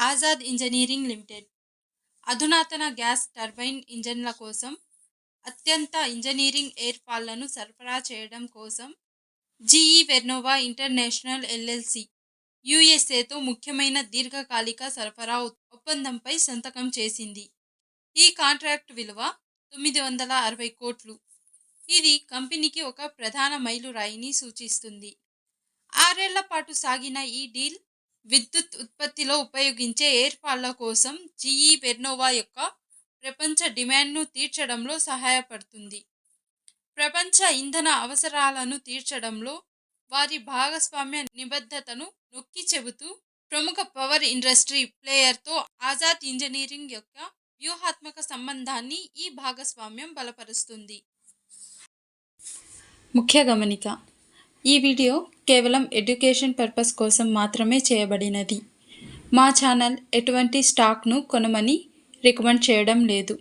Azad engineering limited అధునాతన gas turbine ఇంజన్ల కోసం అత్యంత ఇంజనీరింగ్ ఎయిర్ఫాల్లను సరఫరా చేయడం కోసం జీఈ వెర్నోవా ఇంటర్నేషనల్ ఎల్ఎల్సి యుఎస్ఏతో ముఖ్యమైన దీర్ఘకాలిక సరఫరా ఒప్పందంపై సంతకం చేసింది. ఈ కాంట్రాక్ట్ విలువ 960 కోట్లు. ఇది కంపెనీకి ఒక ప్రధాన మైలురాయిని సూచిస్తుంది. 6 ఏళ్ల పాటు సాగిన ఈ డీల్ విద్యుత్ ఉత్పత్తిలో ఉపయోగించే ఎయిర్ఫాల్ల కోసం జీఈ వెర్నోవా యొక్క ప్రపంచ డిమాండ్ను తీర్చడంలో సహాయపడుతుంది. ప్రపంచ ఇంధన అవసరాలను తీర్చడంలో వారి భాగస్వామ్య నిబద్ధతను నొక్కి చెబుతూ ప్రముఖ పవర్ ఇండస్ట్రీ ప్లేయర్తో ఆజాద్ ఇంజనీరింగ్ యొక్క వ్యూహాత్మక సంబంధాన్ని ఈ భాగస్వామ్యం బలపరుస్తుంది. ముఖ్య గమనిక: ఈ వీడియో కేవలం ఎడ్యుకేషన్ పర్పస్ కోసం మాత్రమే చేయబడినది. మా ఛానల్ ఎటువంటి స్టాక్ను కొనమని రికమెండ్ చేయడం లేదు.